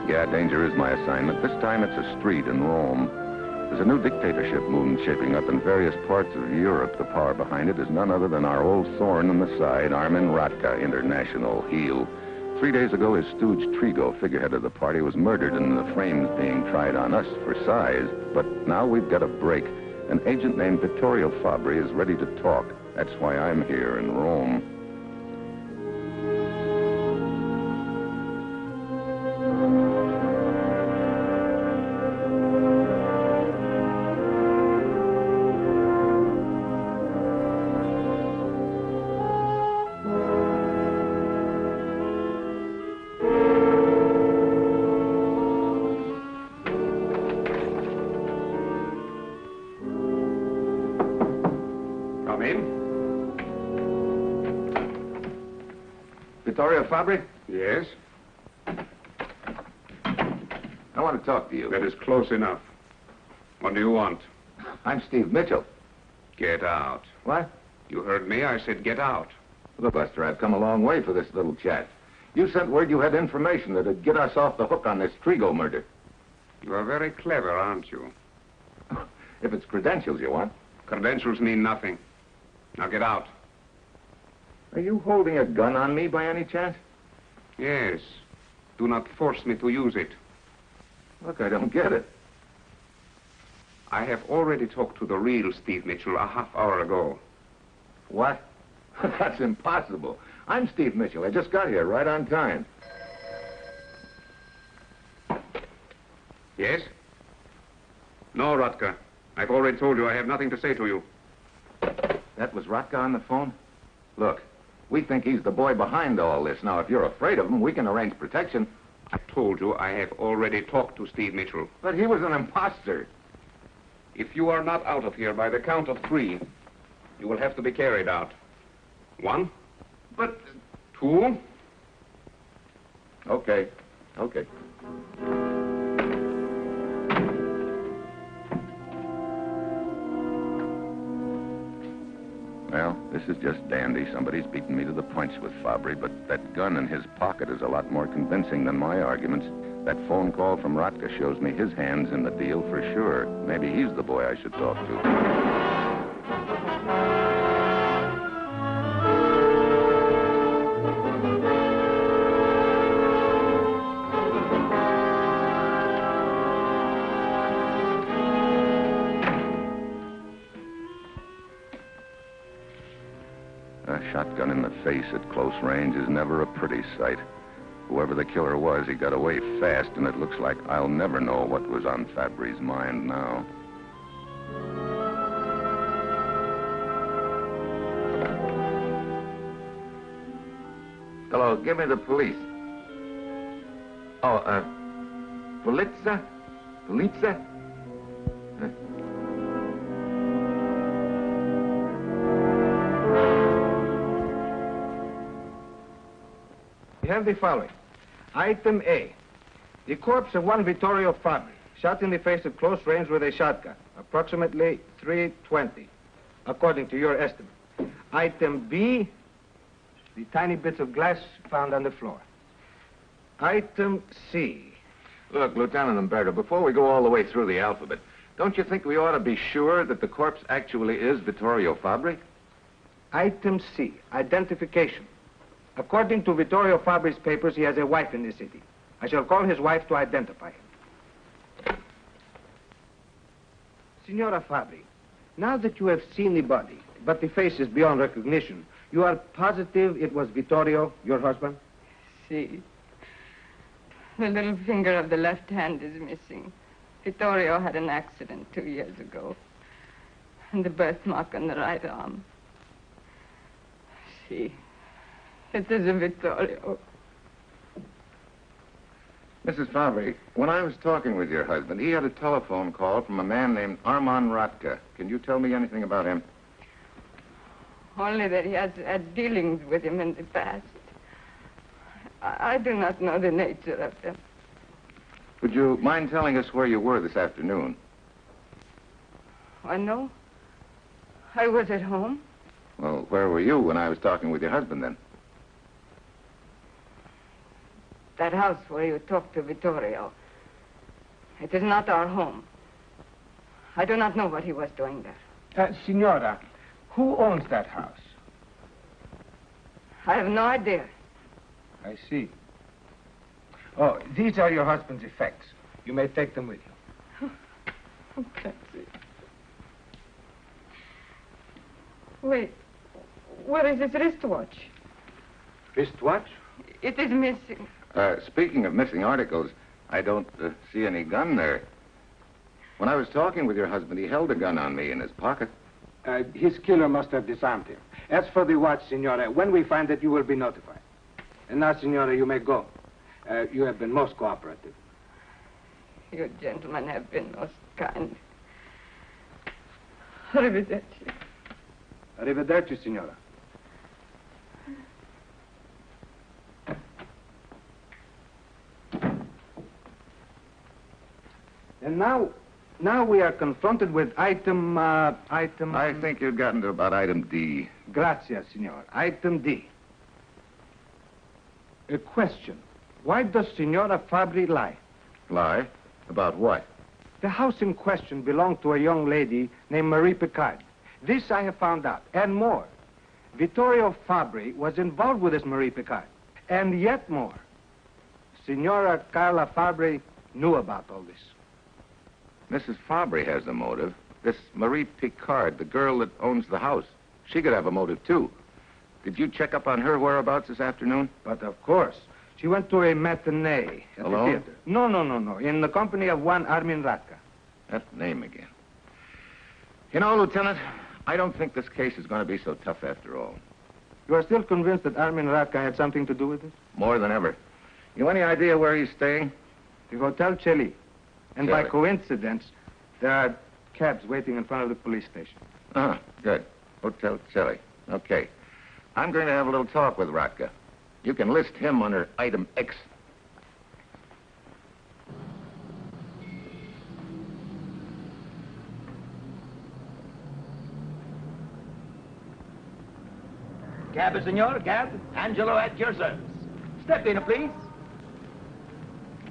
Yeah, danger is my assignment. This time it's a street in Rome. There's a new dictatorship movement shaping up in various parts of Europe. The power behind it is none other than our old thorn in the side, Armin Ratka, international heel. 3 days ago, his stooge Trigo, figurehead of the party, was murdered and the frame's being tried on us for size. But now we've got a break. An agent named Vittorio Fabri is ready to talk. That's why I'm here in Rome. Vittorio Fabri? Yes? I want to talk to you. That is close enough. What do you want? I'm Steve Mitchell. Get out. What? You heard me. I said get out. Look, Buster, I've come a long way for this little chat. You sent word you had information that'd get us off the hook on this Trigo murder. You are very clever, aren't you? If it's credentials you want. Credentials mean nothing. Now get out. Are you holding a gun on me by any chance? Yes. Do not force me to use it. Look, I don't get it. I have already talked to the real Steve Mitchell a half hour ago. What? That's impossible. I'm Steve Mitchell. I just got here right on time. Yes? No, Ratka. I've already told you I have nothing to say to you. That was Ratka on the phone? Look, we think he's the boy behind all this. Now, if you're afraid of him, we can arrange protection. I told you I have already talked to Steve Mitchell. But he was an imposter. If you are not out of here by the count of 3, you will have to be carried out. 1. But... 2. Okay. Well, this is just dandy. Somebody's beaten me to the punch with Fabri, but that gun in his pocket is a lot more convincing than my arguments. That phone call from Ratka shows me his hand's in the deal for sure. Maybe he's the boy I should talk to. A shotgun in the face at close range is never a pretty sight. Whoever the killer was, he got away fast, and it looks like I'll never know what was on Fabri's mind now. Hello, give me the police. Oh, Polizza? Polizza? We have the following. Item A. The corpse of one Vittorio Fabri, shot in the face at close range with a shotgun, approximately 3:20, according to your estimate. Item B, the tiny bits of glass found on the floor. Item C. Look, Lieutenant Umberto, before we go all the way through the alphabet, don't you think we ought to be sure that the corpse actually is Vittorio Fabri? Item C, identification. According to Vittorio Fabri's papers, he has a wife in the city. I shall call his wife to identify him. Signora Fabri, now that you have seen the body, but the face is beyond recognition, you are positive it was Vittorio, your husband? See. The little finger of the left hand is missing. Vittorio had an accident 2 years ago. And the birthmark on the right arm. See. It is a Vittorio. Mrs. Fabri, when I was talking with your husband, he had a telephone call from a man named Arvan Ratka. Can you tell me anything about him? Only that he has had dealings with him in the past. I do not know the nature of them. Would you mind telling us where you were this afternoon? I know. I was at home. Well, where were you when I was talking with your husband then? That house where you talked to Vittorio. It is not our home. I do not know what he was doing there. Signora, who owns that house? I have no idea. I see. Oh, these are your husband's effects. You may take them with you. Oh, Patsy. Wait, where is his wristwatch? Wristwatch? It is missing. Speaking of missing articles, I don't see any gun there. When I was talking with your husband, he held a gun on me in his pocket. His killer must have disarmed him. As for the watch, Signora, when we find it, you will be notified. And now, Signora, you may go. You have been most cooperative. You gentlemen have been most kind. Arrivederci. Arrivederci, Signora. And now we are confronted with item... I think you've gotten to about item D. Grazie, Signor. Item D. A question. Why does Signora Fabri lie? Lie? About what? The house in question belonged to a young lady named Marie Picard. This I have found out, and more. Vittorio Fabri was involved with this Marie Picard. And yet more. Signora Carla Fabri knew about all this. Mrs. Fabri has a motive. This Marie Picard, the girl that owns the house, she could have a motive, too. Did you check up on her whereabouts this afternoon? But of course. She went to a matinee at Alone? the theater. No. In the company of one Armin Ratka. That name again. You know, Lieutenant, I don't think this case is going to be so tough after all. You are still convinced that Armin Ratka had something to do with it? More than ever. You any idea where he's staying? The Hotel Celi. And by Celi. coincidence, there are cabs waiting in front of the police station. Ah, good. Hotel Celi. Okay. I'm going to have a little talk with Ratka. You can list him under item X. Cab, senor, cab. Angelo at your service. Step in, please.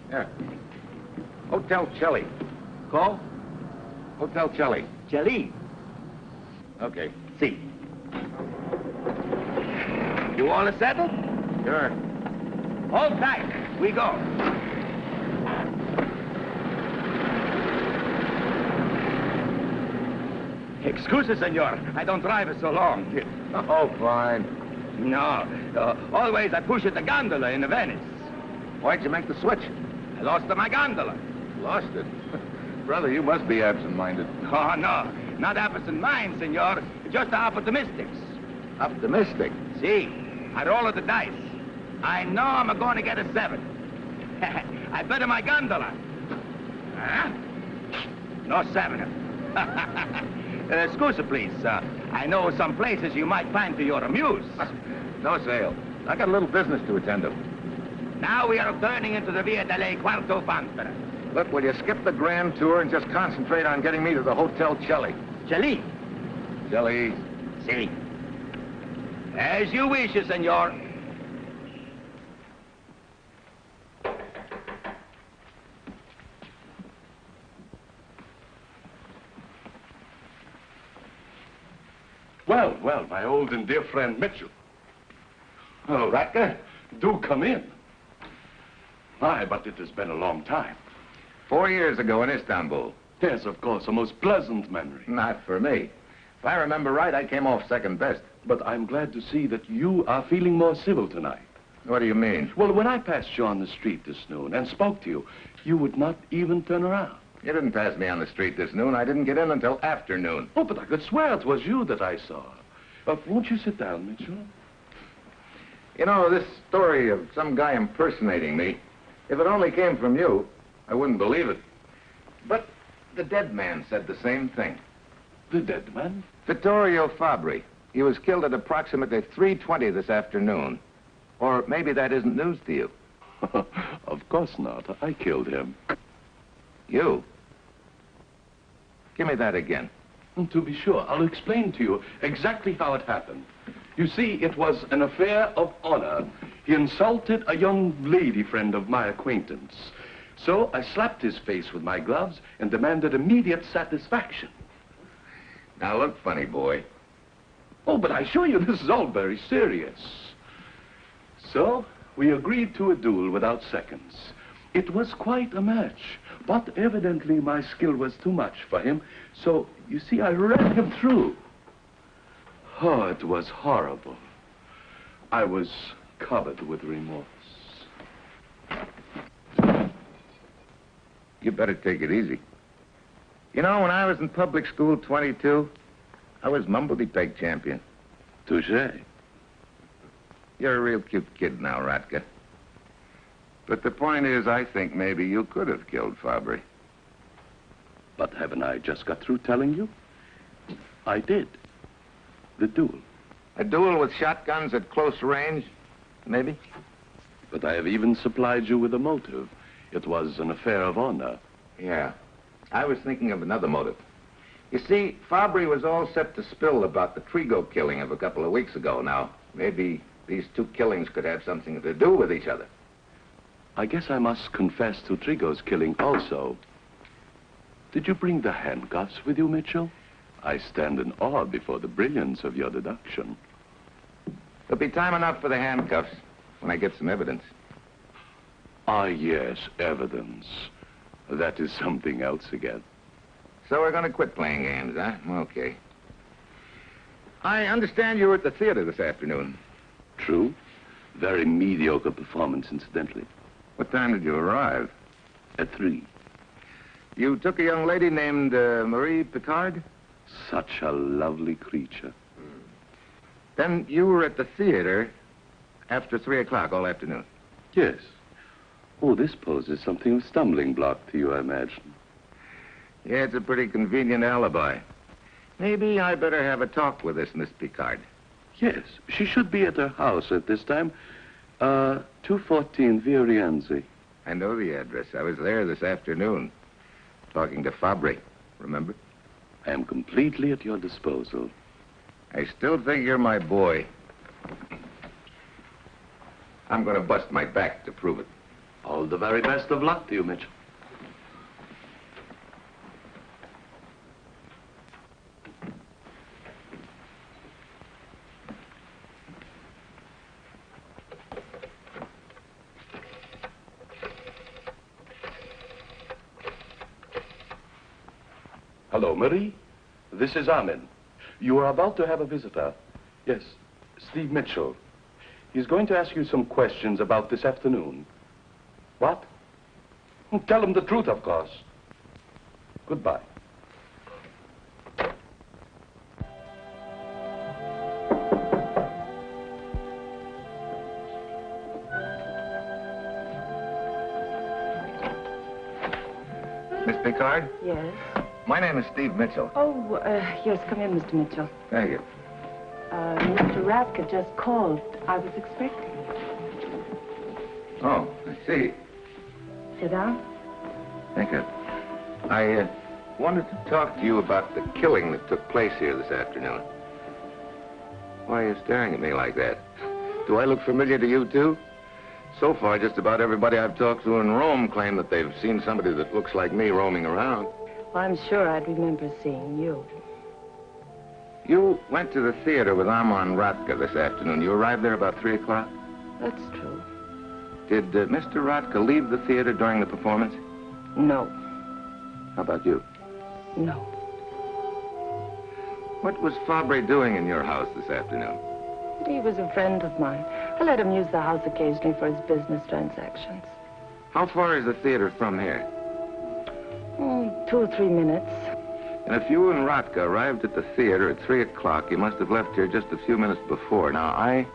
Here. Hotel Celi. Call. Hotel Celi. Celi. Okay. See. You all are settled? Sure. Hold tight. We go. Excuse, senor. I don't drive it so long. Oh, fine. No. Always I push at the gondola in Venice. Why'd you make the switch? I lost my gondola. Lost it. Brother, you must be absent-minded. Oh, no. Not absent mind, senor. Just optimistics. Optimistic. See, I roll the dice. I know I'm going to get a 7. I bet on my gondola. Huh? No 7. Excuse, please. I know some places you might find to your amuse. No sale. I got a little business to attend to. Now we are turning into the Via delle Quarto Fanfere. Look, will you skip the grand tour and just concentrate on getting me to the Hotel Celi? Celi. Celi. See. As you wish, senor. Well, my old and dear friend Mitchell. Oh, Ratka, do come in. Aye, but it has been a long time. 4 years ago in Istanbul. Yes, of course, a most pleasant memory. Not for me. If I remember right, I came off second best. But I'm glad to see that you are feeling more civil tonight. What do you mean? Well, when I passed you on the street this noon and spoke to you, you would not even turn around. You didn't pass me on the street this noon. I didn't get in until afternoon. Oh, but I could swear it was you that I saw. Won't you sit down, Mitchell? You know, this story of some guy impersonating me, if it only came from you, I wouldn't believe it. But the dead man said the same thing. The dead man? Vittorio Fabri. He was killed at approximately 3:20 this afternoon. Or maybe that isn't news to you. Of course not. I killed him. You? Give me that again. To be sure, I'll explain to you exactly how it happened. You see, it was an affair of honor. He insulted a young lady friend of my acquaintance. So I slapped his face with my gloves and demanded immediate satisfaction. Now look, funny boy. Oh, but I assure you this is all very serious. So we agreed to a duel without seconds. It was quite a match, but evidently my skill was too much for him. So, you see, I ran him through. Oh, it was horrible. I was covered with remorse. You better take it easy. You know, when I was in public school, 22, I was mumbledy peg champion. Touché. You're a real cute kid now, Ratka. But the point is, I think maybe you could have killed Fabry. But haven't I just got through telling you? I did. The duel. A duel with shotguns at close range, maybe? But I have even supplied you with a motive. It was an affair of honor. Yeah. I was thinking of another motive. You see, Fabry was all set to spill about the Trigo killing of a couple of weeks ago. Now, maybe these two killings could have something to do with each other. I guess I must confess to Trigo's killing also. Did you bring the handcuffs with you, Mitchell? I stand in awe before the brilliance of your deduction. There'll be time enough for the handcuffs when I get some evidence. Ah, yes, evidence. That is something else again. So we're going to quit playing games, huh? Okay. I understand you were at the theater this afternoon. True. Very mediocre performance, incidentally. What time did you arrive? At 3. You took a young lady named Marie Picard? Such a lovely creature. Then you were at the theater after 3 o'clock all afternoon? Yes. Oh, this poses something of a stumbling block to you, I imagine. Yeah, it's a pretty convenient alibi. Maybe I better have a talk with this Miss Picard. Yes, she should be at her house at this time. 214 Via Rienzi. I know the address. I was there this afternoon, talking to Fabry. Remember? I am completely at your disposal. I still think you're my boy. I'm going to bust my back to prove it. All the very best of luck to you, Mitchell. Hello, Marie. This is Armin. You are about to have a visitor. Yes, Steve Mitchell. He's going to ask you some questions about this afternoon. What? Tell him the truth, of course. Goodbye. Miss Picard? Yes? My name is Steve Mitchell. Oh, yes, come in, Mr. Mitchell. Thank you. Mr. Ratka just called. I was expecting. Oh, I see. Sit down. Thank you. I wanted to talk to you about the killing that took place here this afternoon. Why are you staring at me like that? Do I look familiar to you, too? So far, just about everybody I've talked to in Rome claim that they've seen somebody that looks like me roaming around. Well, I'm sure I'd remember seeing you. You went to the theater with Arvan Ratka this afternoon. You arrived there about 3 o'clock? That's true. Did Mr. Ratka leave the theater during the performance? No. How about you? No. What was Fabry doing in your house this afternoon? He was a friend of mine. I let him use the house occasionally for his business transactions. How far is the theater from here? 2 or 3 minutes. And if you and Ratka arrived at the theater at 3 o'clock, you must have left here just a few minutes before. Now, I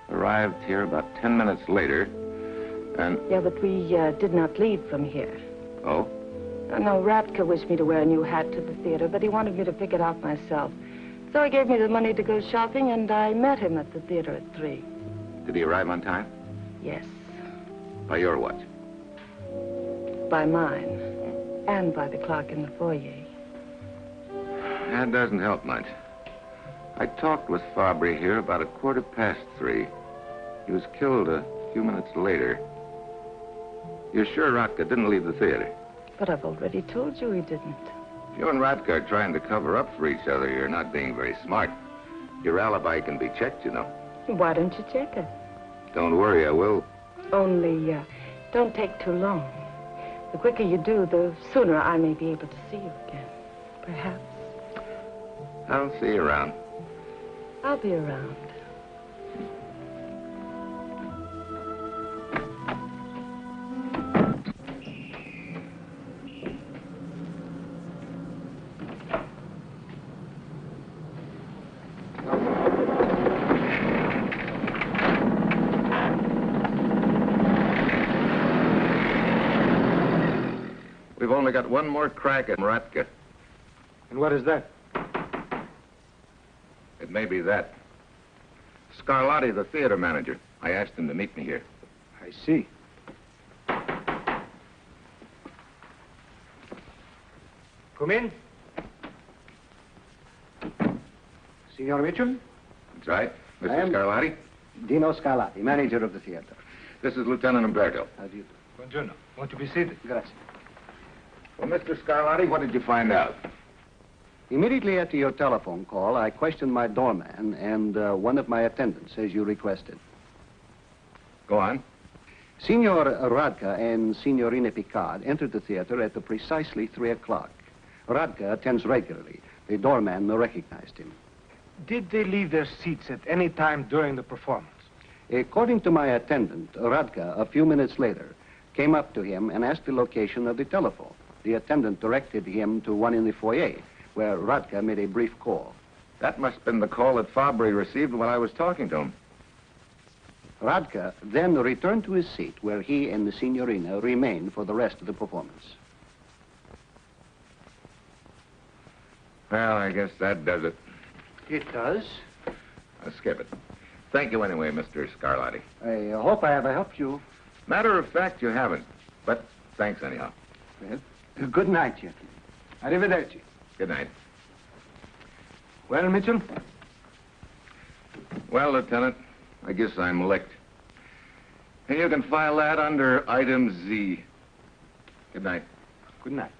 arrived here about 10 minutes later, and... Yeah, but we did not leave from here. Oh? No, Ratka wished me to wear a new hat to the theater, but he wanted me to pick it out myself. So he gave me the money to go shopping, and I met him at the theater at 3. Did he arrive on time? Yes. By your watch? By mine. And by the clock in the foyer. That doesn't help much. I talked with Fabry here about 3:15. He was killed a A few minutes later. You're sure Radka didn't leave the theater? But I've already told you he didn't. If you and Radka are trying to cover up for each other, you're not being very smart. Your alibi can be checked, you know. Why don't you check it? Don't worry, I will. Only, don't take too long. The quicker you do, the sooner I may be able to see you again. Perhaps. I'll see you around. I'll be around. We've only got one more crack at Radka. And what is that? It may be that. Scarlatti, the theater manager. I asked him to meet me here. I see. Come in. Signor Mitchell? That's right. I Mr. am- Scarlatti. Dino Scarlatti, manager of the theater. This is Lieutenant Umberto. How do you do? Buongiorno. Want to be seated? Grazie. Well, Mr. Scarlatti, what did you find out? Immediately after your telephone call, I questioned my doorman and one of my attendants, as you requested. Go on. Signor Radka and Signorina Picard entered the theater at precisely 3 o'clock. Radka attends regularly. The doorman recognized him. Did they leave their seats at any time during the performance? According to my attendant, Radka, a few minutes later, came up to him and asked the location of the telephone. The attendant directed him to one in the foyer, where Radka made a brief call. That must have been the call that Fabry received while I was talking to him. Radka then returned to his seat, where he and the Signorina remained for the rest of the performance. Well, I guess that does it. It does. I'll skip it. Thank you anyway, Mr. Scarlatti. I hope I have helped you. Matter of fact, you haven't. But thanks anyhow. Well, good night, gentlemen. Arrivederci. Good night. Well, Mitchell? Well, Lieutenant, I guess I'm licked. And you can file that under item Z. Good night. Good night.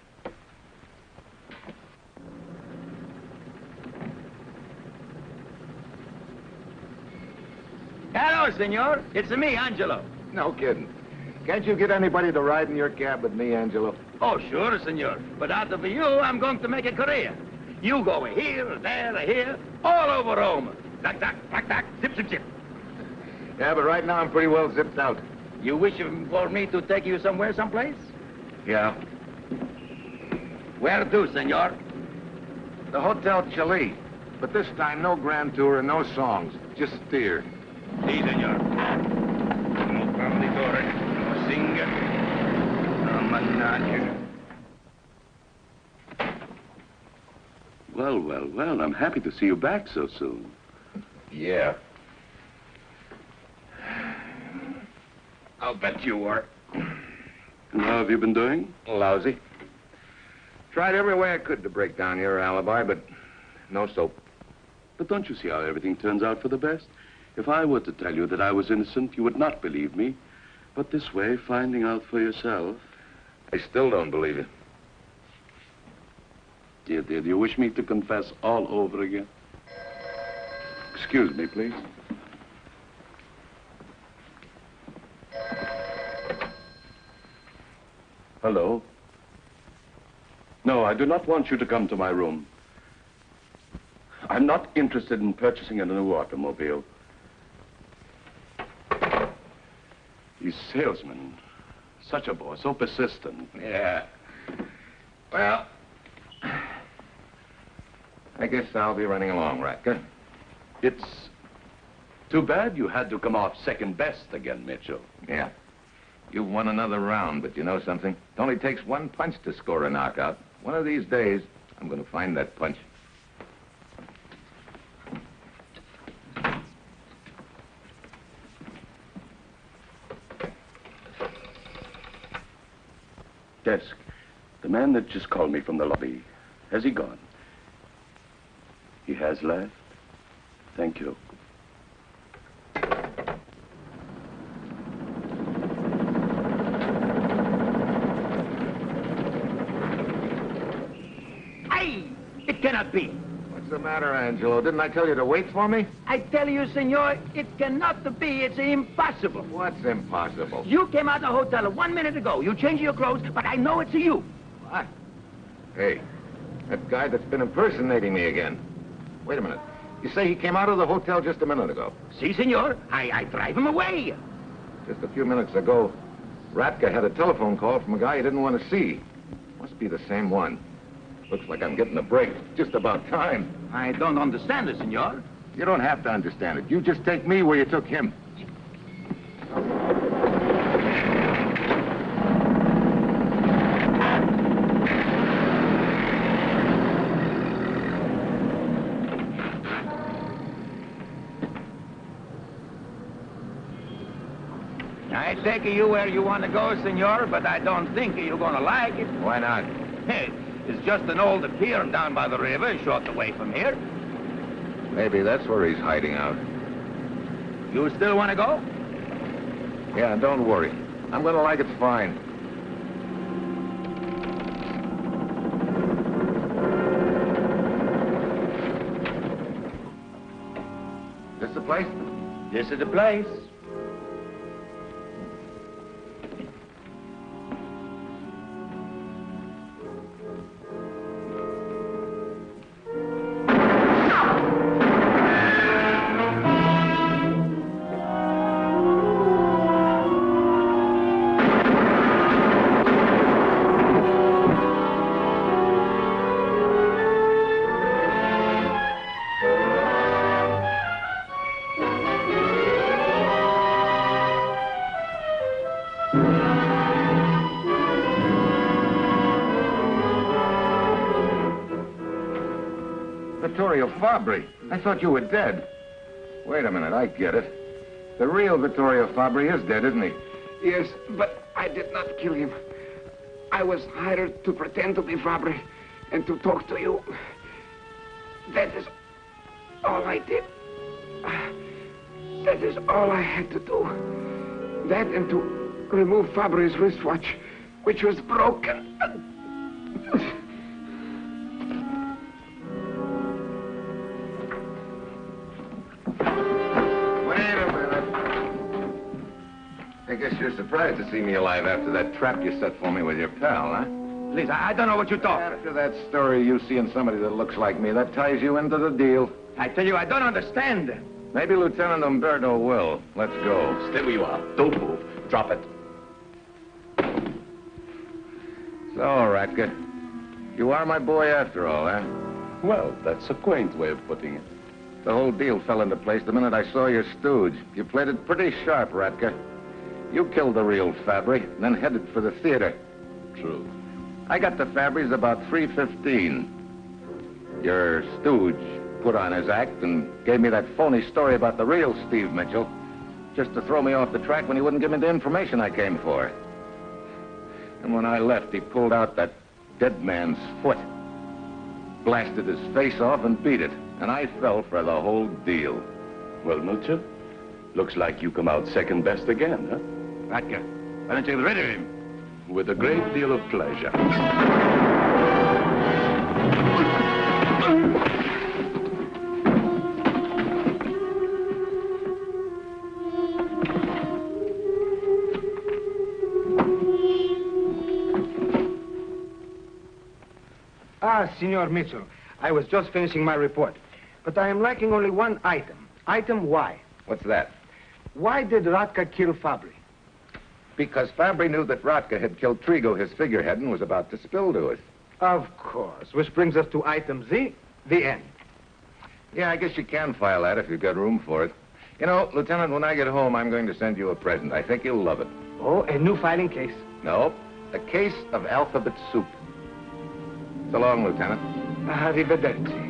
Hello, senor. It's me, Angelo. No kidding. Can't you get anybody to ride in your cab with me, Angelo? Oh, sure, senor. But out of you, I'm going to make a career. You go here, there, here, all over Rome. Tack, tack, tack, tack, zip, zip, zip. Yeah, but right now I'm pretty well zipped out. You wish for me to take you somewhere, someplace? Yeah. Where to, senor? The Hotel Chile. But this time, no grand tour and no songs. Just steer. Si, senor. No conditore, no singer, no manager. Well, well, well, I'm happy to see you back so soon. Yeah. I'll bet you were. And how have you been doing? Lousy. Tried every way I could to break down your alibi, but no soap. But don't you see how everything turns out for the best? If I were to tell you that I was innocent, you would not believe me. But this way, finding out for yourself... I still don't believe you. Dear, dear, do you wish me to confess all over again? Excuse me, please. Hello? No, I do not want you to come to my room. I'm not interested in purchasing a new automobile. These salesmen, such a bore, so persistent. Yeah. Well, I guess I'll be running along, Radka. It's too bad you had to come off second best again, Mitchell. Yeah. You've won another round, but you know something? It only takes one punch to score a knockout. One of these days, I'm going to find that punch. Desk. The man that just called me from the lobby, has he gone? He has left? Thank you. It cannot be. What's the matter, Angelo? Didn't I tell you to wait for me? I tell you, senor, it cannot be. It's impossible. What's impossible? You came out of the hotel 1 minute ago. You changed your clothes, but I know it's you. What? Hey, that guy that's been impersonating me again. Wait a minute. You say he came out of the hotel just a minute ago? Si, senor. I drive him away. Just a few minutes ago, Ratka had a telephone call from a guy he didn't want to see. Must be the same one. Looks like I'm getting a break. Just about time. I don't understand it, senor. You don't have to understand it. You just take me where you took him. I take you where you want to go, senor, but I don't think you're going to like it. Why not? Hey, it's just an old pier down by the river, short away from here. Maybe that's where he's hiding out. You still want to go? Yeah, don't worry. I'm going to like it fine. This the place? This is the place. Vittorio Fabri. I thought you were dead. Wait a minute, I get it. The real Vittorio Fabri is dead, isn't he? Yes, but I did not kill him. I was hired to pretend to be Fabri and to talk to you. That is all I did. That is all I had to do. That and to remove Fabri's wristwatch, which was broken. I guess you're surprised to see me alive after that trap you set for me with your pal, huh? Please, I don't know what you're talking. After that story you seeing somebody that looks like me, that ties you into the deal. I tell you, I don't understand. Maybe Lieutenant Umberto will. Let's go. Stay where you are. Don't move. Drop it. So, Ratka, you are my boy after all, huh? Well, that's a quaint way of putting it. The whole deal fell into place the minute I saw your stooge. You played it pretty sharp, Ratka. You killed the real Fabri, then headed for the theater. True. I got the Fabris about 3:15. Your stooge put on his act and gave me that phony story about the real Steve Mitchell, just to throw me off the track when he wouldn't give me the information I came for. And when I left, he pulled out that dead man's foot, blasted his face off and beat it, and I fell for the whole deal. Well, Mitchell, looks like you come out second best again, huh? Ratka, why don't you get rid of him? With a great deal of pleasure. Ah, Senor Mitchell, I was just finishing my report. But I am lacking only one item. Item Y. What's that? Why did Ratka kill Fabri? Because Fabri knew that Ratka had killed Trigo, his figurehead, and was about to spill to us. Of course. Which brings us to item Z, the end. Yeah, I guess you can file that if you've got room for it. You know, Lieutenant, when I get home, I'm going to send you a present. I think you'll love it. Oh, a new filing case. No, a case of alphabet soup. So long, Lieutenant. Arrivederci.